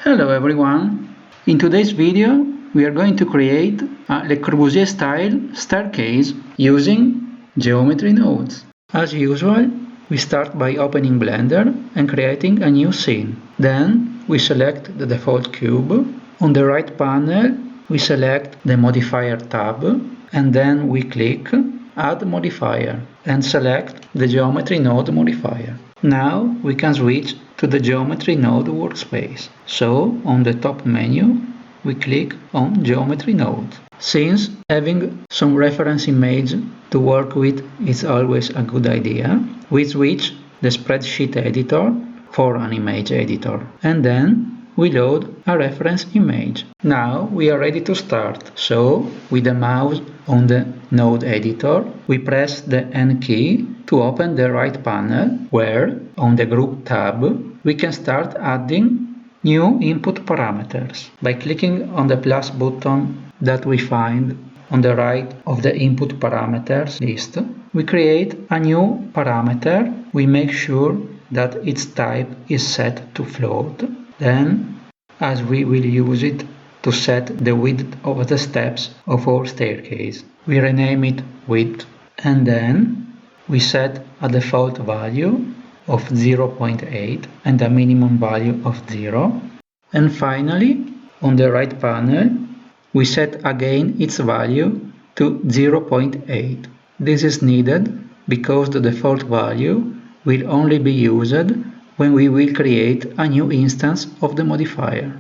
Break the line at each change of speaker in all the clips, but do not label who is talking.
Hello everyone! In today's video we are going to create a Le Corbusier style staircase using geometry nodes. As usual, we start by opening Blender and creating a new scene. Then we select the default cube. On the right panel we select the modifier tab and then we click Add Modifier and select the geometry node modifier. Now we can switch to the geometry node workspace. So on the top menu we click on geometry node. Since having some reference image to work with is always a good idea, we switch the spreadsheet editor for an image editor and then we load a reference image. Now we are ready to start, so with the mouse on the node editor we press the N key to open the right panel where, on the group tab, we can start adding new input parameters. By clicking on the plus button that we find on the right of the input parameters list, we create a new parameter. We make sure that its type is set to float. Then, as we will use it to set the width of the steps of our staircase, we rename it width and then we set a default value of 0.8 and a minimum value of 0. And finally, on the right panel, we set again its value to 0.8. This is needed because the default value will only be used when we will create a new instance of the modifier.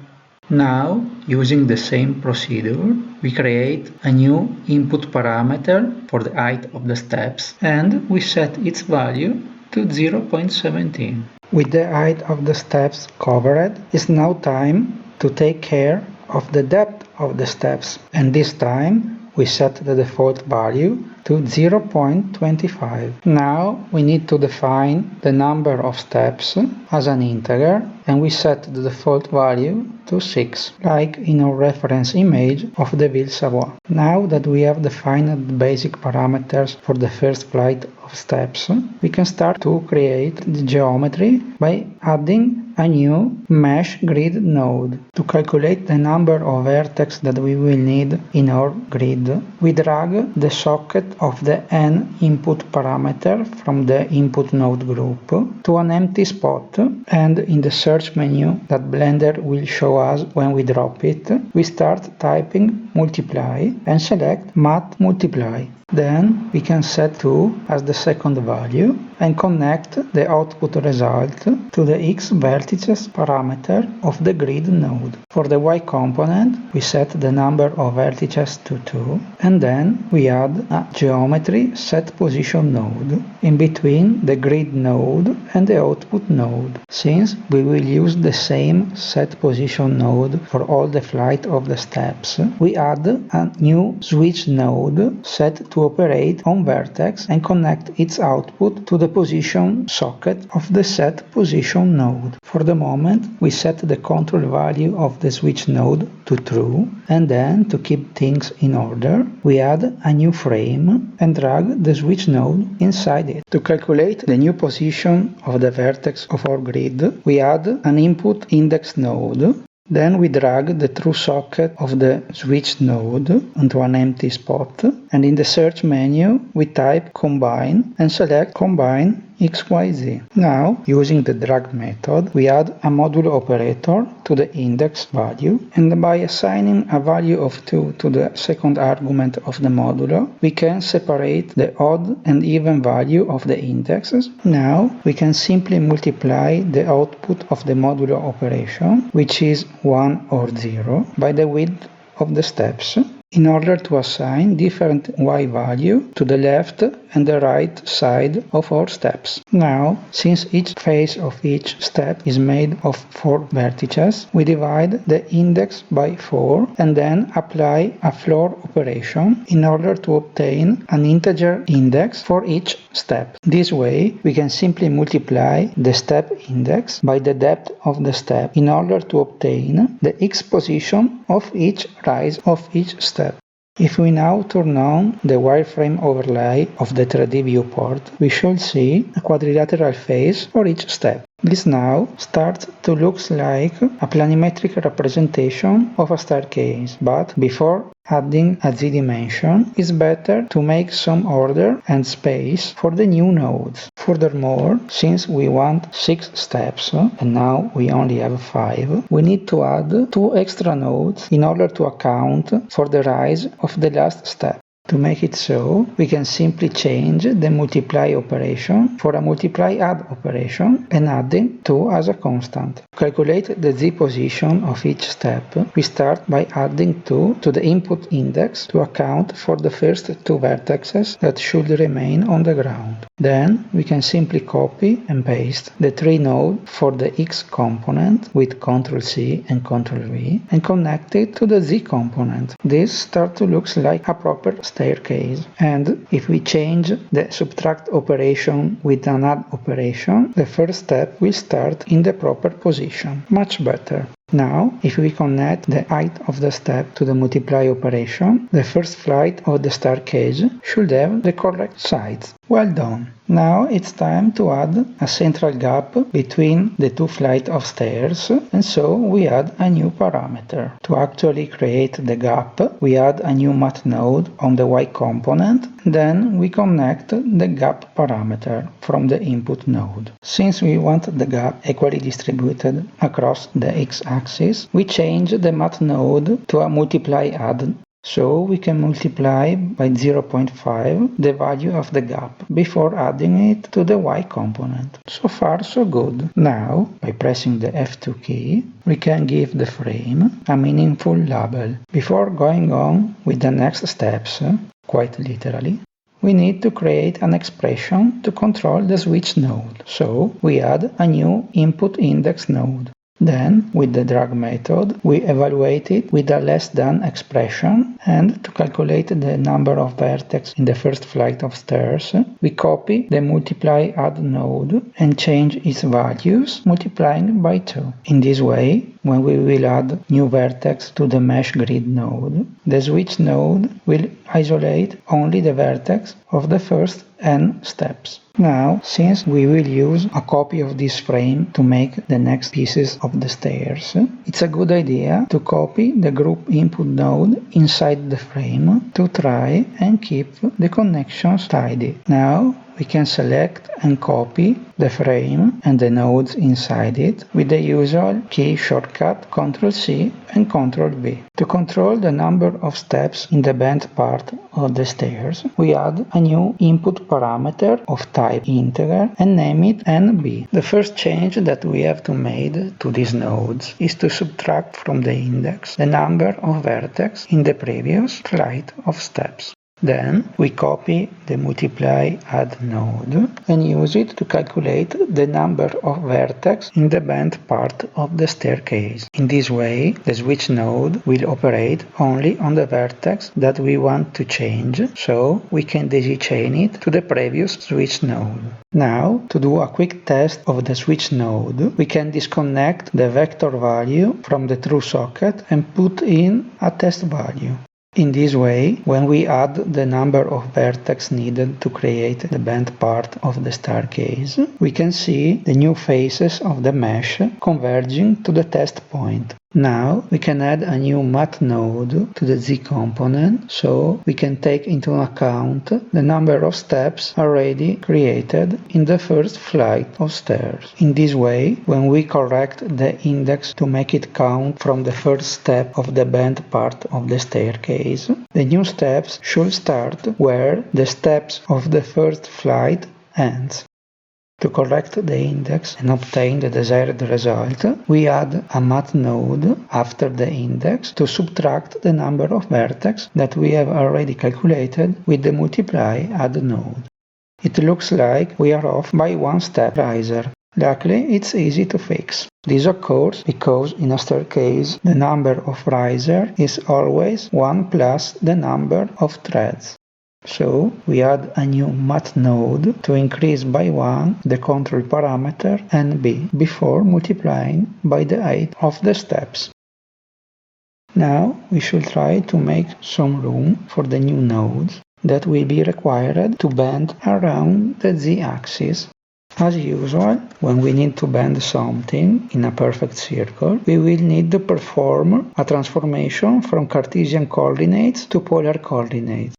Now, using the same procedure, we create a new input parameter for the height of the steps and we set its value to 0.17. With the height of the steps covered, it's now time to take care of the depth of the steps, and this time we set the default value to 0.25. Now we need to define the number of steps as an integer and we set the default value to 6, like in our reference image of the Ville Savoy. Now that we have defined the basic parameters for the first flight of steps, we can start to create the geometry by adding a new mesh grid node. To calculate the number of vertex that we will need in our grid, we drag the socket of the n input parameter from the input node group to an empty spot, and in the search menu that Blender will show us when we drop it, we start typing multiply and select math multiply. Then we can set 2 as the second value and connect the output result to the x vertices parameter of the grid node. For the y component, we set the number of vertices to 2 and then we add a geometry set position node in between the grid node and the output node. Since we will use the same set position node for all the flight of the steps, we add a new switch node set to operate on vertex and connect its output to the position socket of the set position node. For the moment, we set the control value of the switch node to true, and then to keep things in order, we add a new frame and drag the switch node inside it. To calculate the new position of the vertex of our grid, we add an input index node. Then we drag the true socket of the switch node onto an empty spot, and in the search menu we type combine and select combine XYZ. Now, using the drag method, we add a modulo operator to the index value, and by assigning a value of 2 to the second argument of the modulo, we can separate the odd and even value of the indexes. Now, we can simply multiply the output of the modulo operation, which is 1 or 0, by the width of the steps, in order to assign different y value to the left and the right side of our steps. Now, since each face of each step is made of 4 vertices, we divide the index by 4 and then apply a floor operation in order to obtain an integer index for each step. This way, we can simply multiply the step index by the depth of the step in order to obtain the x position of each rise of each step. If we now turn on the wireframe overlay of the 3D viewport, we should see a quadrilateral face for each step. This now starts to look like a planimetric representation of a staircase, but before adding a z-dimension, it's better to make some order and space for the new nodes. Furthermore, since we want 6 steps, and now we only have 5, we need to add 2 extra nodes in order to account for the rise of the last step. To make it so, we can simply change the multiply operation for a multiply add operation and adding 2 as a constant. To calculate the z position of each step, we start by adding 2 to the input index to account for the first 2 vertices that should remain on the ground. Then we can simply copy and paste the 3 node for the x component with Ctrl+C and Ctrl+V and connect it to the z component. This starts to look like a proper staircase. And if we change the subtract operation with an add operation, the first step will start in the proper position. Much better. Now, if we connect the height of the step to the multiply operation, the first flight of the staircase should have the correct size. Well done! Now it's time to add a central gap between the 2 flights of stairs, and so we add a new parameter. To actually create the gap, we add a new math node on the y component, then we connect the gap parameter from the input node. Since we want the gap equally distributed across the x-axis, we change the math node to a multiply add. So we can multiply by 0.5 the value of the gap before adding it to the y component. So far so good. Now, by pressing the F2 key, we can give the frame a meaningful label. Before going on with the next steps, quite literally, we need to create an expression to control the switch node. So we add a new input index node. Then, with the drag method, we evaluate it with a less than expression, and to calculate the number of vertex in the first flight of stairs, we copy the multiply add node and change its values, multiplying by 2. In this way, when we will add new vertex to the mesh grid node, the switch node will isolate only the vertex of the first n steps. Now, since we will use a copy of this frame to make the next pieces of the stairs, it's a good idea to copy the group input node inside the frame to try and keep the connections tidy. Now, we can select and copy the frame and the nodes inside it with the usual key shortcut Ctrl+C and Ctrl+V. To control the number of steps in the bent part of the stairs, we add a new input parameter of type integer and name it NB. The first change that we have to make to these nodes is to subtract from the index the number of vertex in the previous flight of steps. Then we copy the multiply add node and use it to calculate the number of vertex in the bent part of the staircase. In this way, the switch node will operate only on the vertex that we want to change, so we can daisy chain it to the previous switch node. Now, to do a quick test of the switch node, we can disconnect the vector value from the true socket and put in a test value. In this way, when we add the number of vertex needed to create the bent part of the staircase, we can see the new faces of the mesh converging to the test point. Now we can add a new math node to the z component, so we can take into account the number of steps already created in the first flight of stairs. In this way, when we correct the index to make it count from the first step of the bent part of the staircase, the new steps should start where the steps of the first flight ends. To correct the index and obtain the desired result, we add a math node after the index to subtract the number of vertex that we have already calculated with the multiply add node. It looks like we are off by one step riser. Luckily, it's easy to fix. This occurs because in a staircase, the number of riser is always 1 plus the number of threads. So we add a new math node to increase by 1 the control parameter NB before multiplying by the height of the steps. Now we should try to make some room for the new nodes that will be required to bend around the z-axis. As usual, when we need to bend something in a perfect circle, we will need to perform a transformation from Cartesian coordinates to polar coordinates.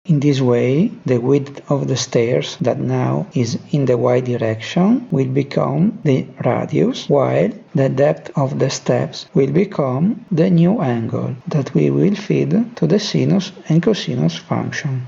In this way, the width of the stairs that now is in the y direction will become the radius, while the depth of the steps will become the new angle that we will feed to the sinus and cosinus function.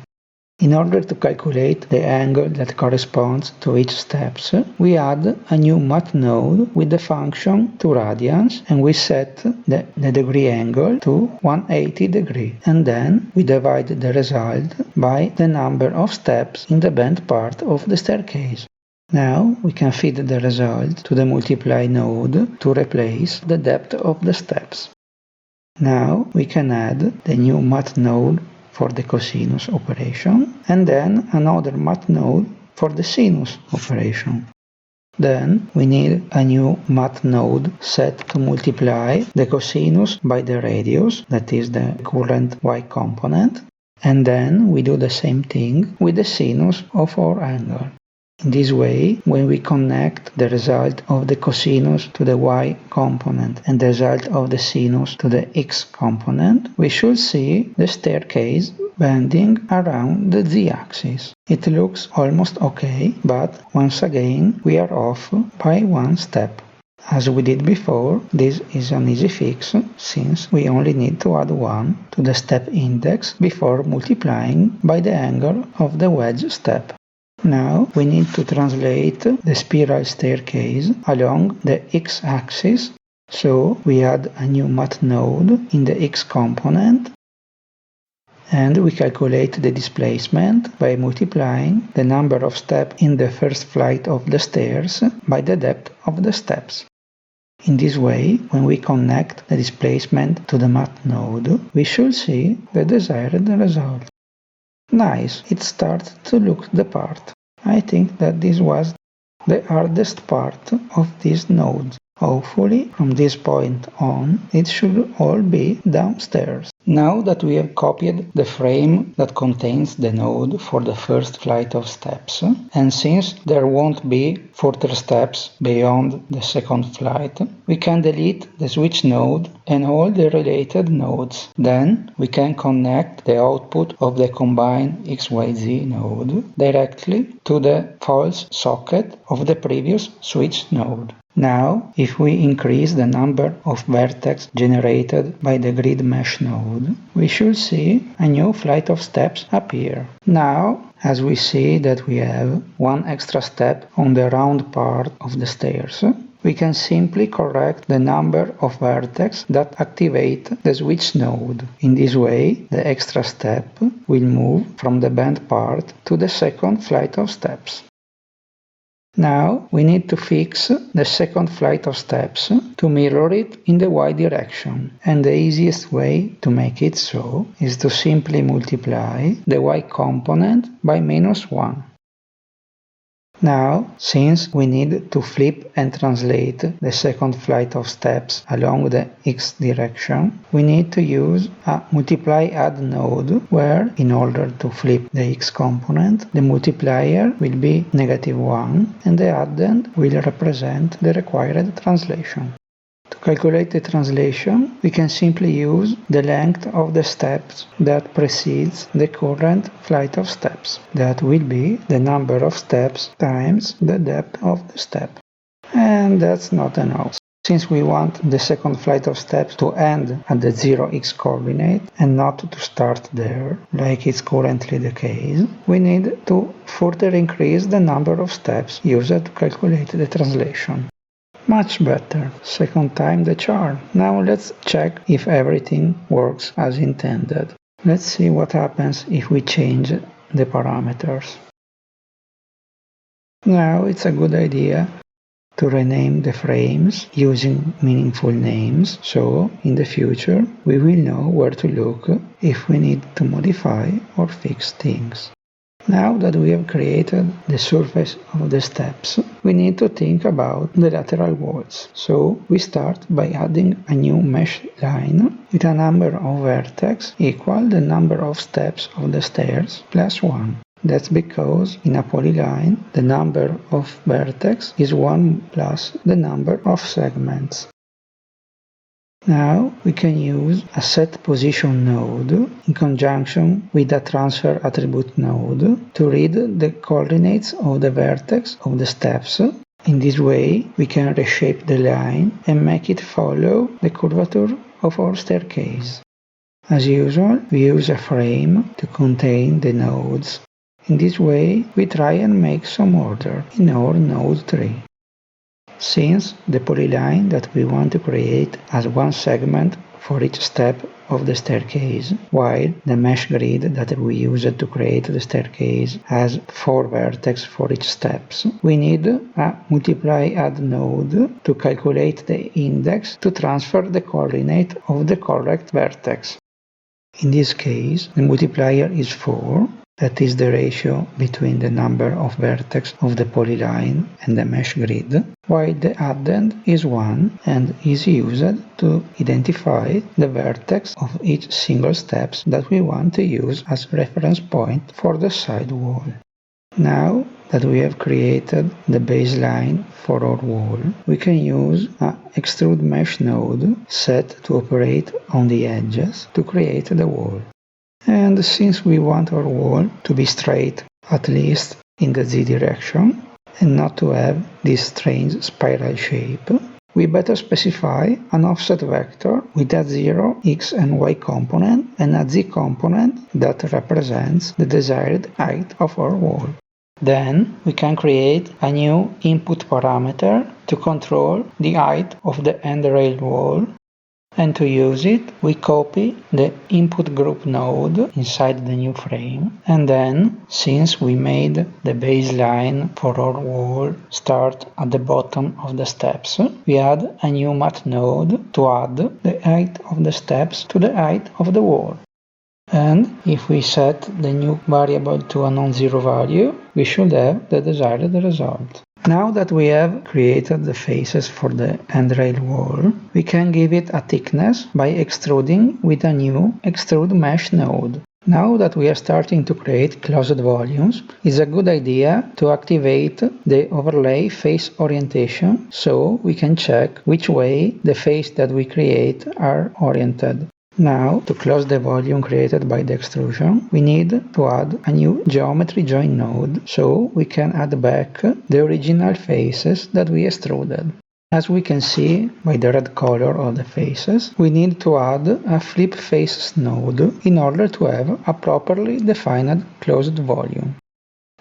In order to calculate the angle that corresponds to each steps, we add a new math node with the function 2 radians and we set the degree angle to 180 degrees, and then we divide the result by the number of steps in the bent part of the staircase. Now we can feed the result to the multiply node to replace the depth of the steps. Now we can add the new math node for the cosinus operation, and then another math node for the sinus operation. Then we need a new math node set to multiply the cosinus by the radius, that is the current y component, and then we do the same thing with the sinus of our angle. In this way, when we connect the result of the cosinus to the y component and the result of the sinus to the x component, we should see the staircase bending around the z-axis. It looks almost okay, but once again we are off by one step. As we did before, this is an easy fix since we only need to add 1 to the step index before multiplying by the angle of the wedge step. Now we need to translate the spiral staircase along the x-axis, so we add a new math node in the x component and we calculate the displacement by multiplying the number of steps in the first flight of the stairs by the depth of the steps. In this way, when we connect the displacement to the math node, we should see the desired result. Nice, it started to look the part. I think that this was the hardest part of this node. Hopefully, from this point on, it should all be downstairs. Now that we have copied the frame that contains the node for the first flight of steps, and since there won't be further steps beyond the second flight, we can delete the switch node and all the related nodes. Then we can connect the output of the combined XYZ node directly to the false socket of the previous switch node. Now, if we increase the number of vertex generated by the grid mesh node, we should see a new flight of steps appear. Now, as we see that we have one extra step on the round part of the stairs, we can simply correct the number of vertex that activate the switch node. In this way, the extra step will move from the bent part to the second flight of steps. Now we need to fix the second flight of steps to mirror it in the y direction, and the easiest way to make it so is to simply multiply the y component by -1. Now, since we need to flip and translate the second flight of steps along the x direction, we need to use a multiply add node where, in order to flip the x component, the multiplier will be -1 and the addend will represent the required translation. To calculate the translation, we can simply use the length of the steps that precedes the current flight of steps. That will be the number of steps times the depth of the step. And that's not enough. Since we want the second flight of steps to end at the 0x coordinate and not to start there, like it's currently the case, we need to further increase the number of steps used to calculate the translation. Much better. Second time the charm. Now let's check if everything works as intended. Let's see what happens if we change the parameters. Now it's a good idea to rename the frames using meaningful names, so in the future we will know where to look if we need to modify or fix things. Now that we have created the surface of the steps, we need to think about the lateral walls. So we start by adding a new mesh line with a number of vertex equal the number of steps of the stairs plus 1. That's because in a polyline the number of vertex is 1 plus the number of segments. Now we can use a set position node in conjunction with a transfer attribute node to read the coordinates of the vertex of the steps. In this way we can reshape the line and make it follow the curvature of our staircase. As usual, we use a frame to contain the nodes. In this way we try and make some order in our node tree. Since the polyline that we want to create has one segment for each step of the staircase, while the mesh grid that we used to create the staircase has 4 vertex for each step, we need a multiply add node to calculate the index to transfer the coordinate of the correct vertex. In this case, the multiplier is 4. That is the ratio between the number of vertex of the polyline and the mesh grid, while the addend is 1 and is used to identify the vertex of each single step that we want to use as reference point for the side wall. Now that we have created the baseline for our wall, we can use an extrude mesh node set to operate on the edges to create the wall. And since we want our wall to be straight, at least in the z direction, and not to have this strange spiral shape, we better specify an offset vector with a 0 x and y component and a z component that represents the desired height of our wall. Then we can create a new input parameter to control the height of the handrail wall. And to use it, we copy the input group node inside the new frame. And then, since we made the baseline for our wall start at the bottom of the steps, we add a new mat node to add the height of the steps to the height of the wall. And if we set the new variable to a non-zero value, we should have the desired result. Now that we have created the faces for the handrail wall, we can give it a thickness by extruding with a new extrude mesh node. Now that we are starting to create closed volumes, it's a good idea to activate the overlay face orientation so we can check which way the face that we create are oriented. Now, to close the volume created by the extrusion, we need to add a new geometry join node so we can add back the original faces that we extruded. As we can see by the red color of the faces, we need to add a flip faces node in order to have a properly defined closed volume.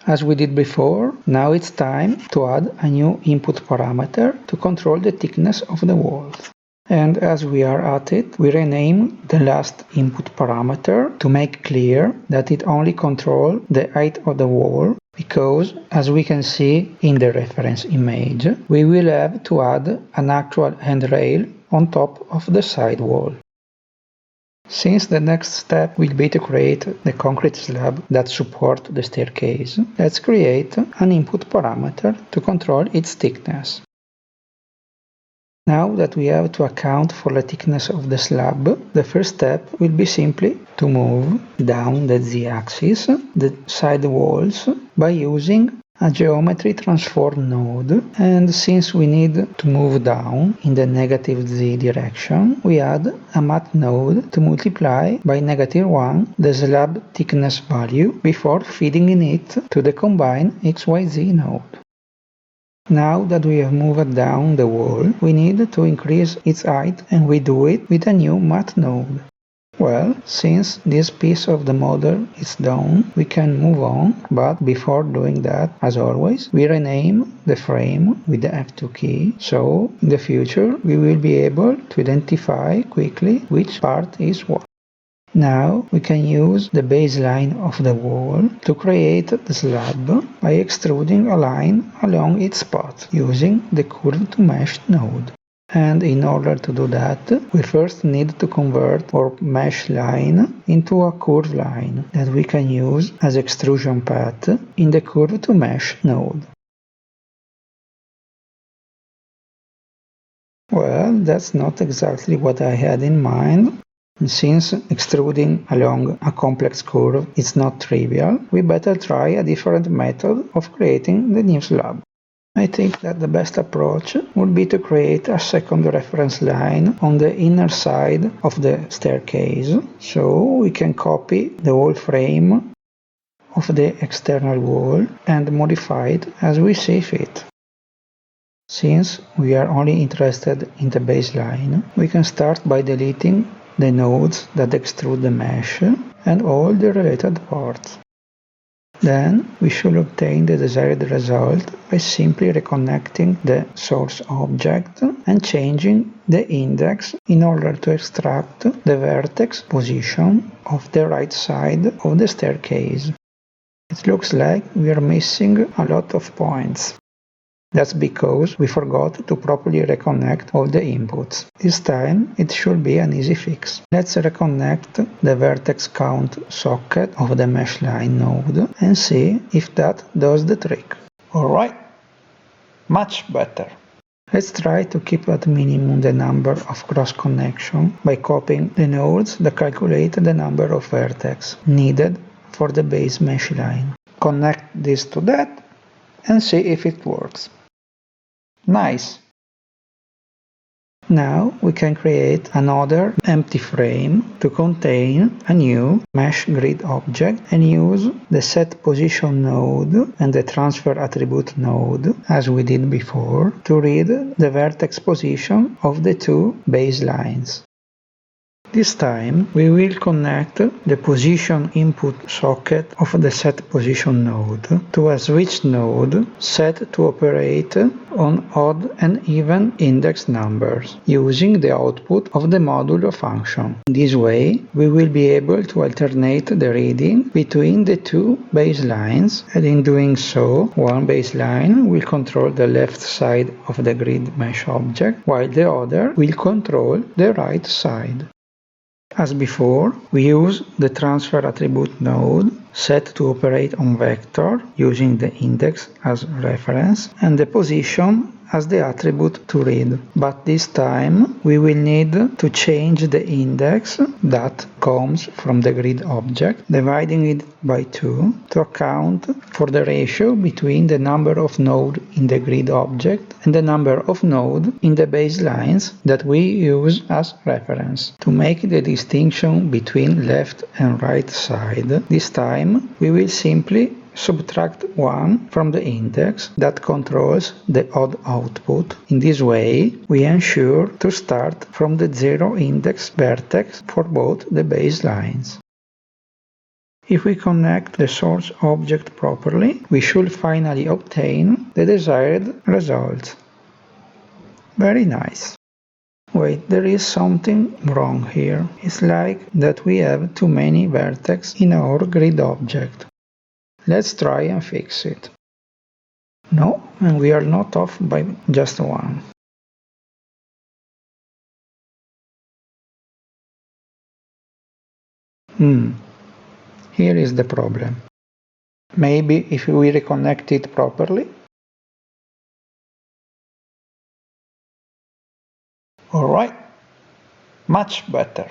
As we did before, now it's time to add a new input parameter to control the thickness of the walls. And as we are at it, we rename the last input parameter to make clear that it only controls the height of the wall, because as we can see in the reference image, we will have to add an actual handrail on top of the side wall. Since the next step will be to create the concrete slab that supports the staircase, let's create an input parameter to control its thickness. Now that we have to account for the thickness of the slab, the first step will be simply to move down the z-axis the side walls by using a geometry transform node, and since we need to move down in the negative z direction, we add a mat node to multiply by -1 the slab thickness value before feeding in it to the combined xyz node. Now that we have moved down the wall, we need to increase its height, and we do it with a new mat node. Well, since this piece of the model is done, we can move on, but before doing that, as always, we rename the frame with the F2 key, so in the future we will be able to identify quickly which part is what. Now we can use the baseline of the wall to create the slab by extruding a line along its path using the curve to mesh node. And in order to do that, we first need to convert our mesh line into a curve line that we can use as extrusion path in the curve to mesh node. Well, that's not exactly what I had in mind. Since extruding along a complex curve is not trivial, we better try a different method of creating the new slab. I think that the best approach would be to create a second reference line on the inner side of the staircase, so we can copy the wall frame of the external wall and modify it as we see fit. Since we are only interested in the baseline, we can start by deleting the nodes that extrude the mesh and all the related parts. Then we should obtain the desired result by simply reconnecting the source object and changing the index in order to extract the vertex position of the right side of the staircase. It looks like we are missing a lot of points. That's because we forgot to properly reconnect all the inputs. This time it should be an easy fix. Let's reconnect the vertex count socket of the mesh line node and see if that does the trick. Alright, much better. Let's try to keep at minimum the number of cross connections by copying the nodes that calculate the number of vertex needed for the base mesh line. Connect this to that and see if it works. Nice! Now we can create another empty frame to contain a new mesh grid object and use the set position node and the transfer attribute node, as we did before, to read the vertex position of the two baselines. This time we will connect the position input socket of the set position node to a switch node set to operate on odd and even index numbers using the output of the modulo function. In this way we will be able to alternate the reading between the two baselines, and in doing so one baseline will control the left side of the grid mesh object while the other will control the right side. As before, we use the transfer attribute node set to operate on vector using the index as reference and the position as the attribute to read. But this time we will need to change the index that comes from the grid object, dividing it by 2 to account for the ratio between the number of nodes in the grid object and the number of nodes in the baselines that we use as reference. To make the distinction between left and right side, this time we will simply subtract 1 from the index that controls the odd output. In this way, we ensure to start from the 0 index vertex for both the baselines. If we connect the source object properly, we should finally obtain the desired result. Very nice. Wait, there is something wrong here. It's like that we have too many vertex in our grid object. Let's try and fix it. No, and we are not off by just 1. Here is the problem. Maybe if we reconnect it properly. Alright, much better.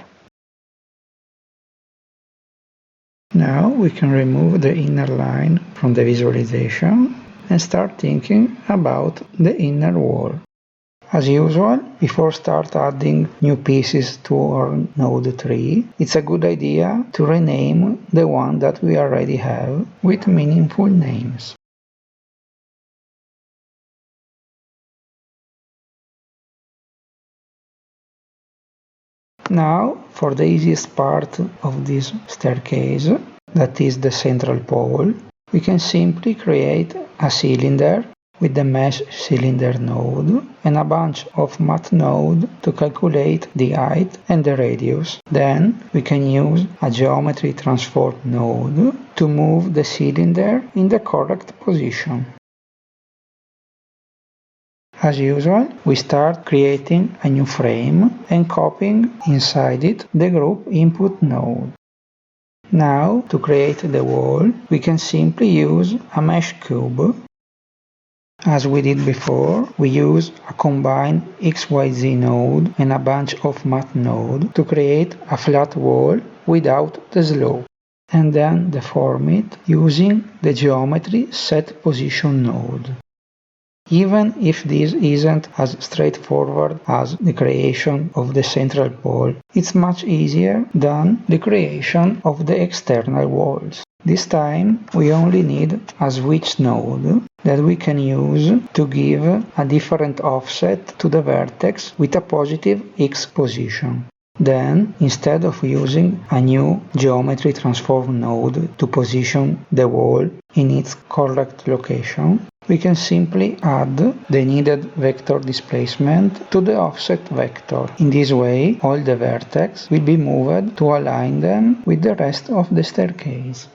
Now we can remove the inner line from the visualization and start thinking about the inner wall. As usual, before start adding new pieces to our node tree, it's a good idea to rename the one that we already have with meaningful names. Now, for the easiest part of this staircase, that is the central pole, we can simply create a cylinder with the mesh cylinder node and a bunch of math nodes to calculate the height and the radius. Then we can use a geometry transform node to move the cylinder in the correct position. As usual, we start creating a new frame and copying inside it the group input node. Now, to create the wall, we can simply use a mesh cube. As we did before, we use a combined XYZ node and a bunch of math nodes to create a flat wall without the slope, and then deform it using the geometry set position node. Even if this isn't as straightforward as the creation of the central pole, it's much easier than the creation of the external walls. This time we only need a switch node that we can use to give a different offset to the vertex with a positive x position. Then, instead of using a new geometry transform node to position the wall in its correct location, we can simply add the needed vector displacement to the offset vector. In this way, all the vertex will be moved to align them with the rest of the staircase.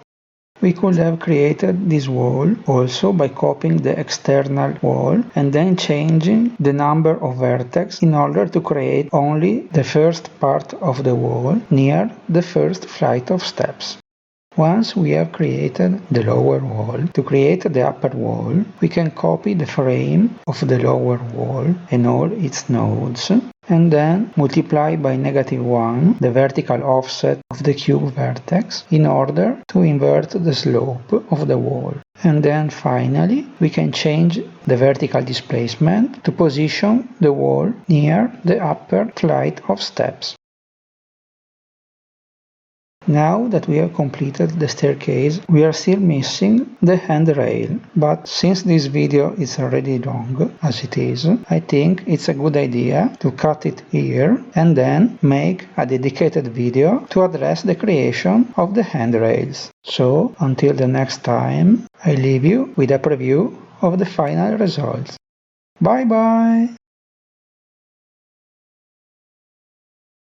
We could have created this wall also by copying the external wall and then changing the number of vertex in order to create only the first part of the wall near the first flight of steps. Once we have created the lower wall, to create the upper wall, we can copy the frame of the lower wall and all its nodes, and then multiply by -1 the vertical offset of the cube vertex in order to invert the slope of the wall. And then finally, we can change the vertical displacement to position the wall near the upper flight of steps. Now that we have completed the staircase, we are still missing the handrail, but since this video is already long, as it is, I think it's a good idea to cut it here and then make a dedicated video to address the creation of the handrails. So, until the next time, I leave you with a preview of the final results. Bye bye!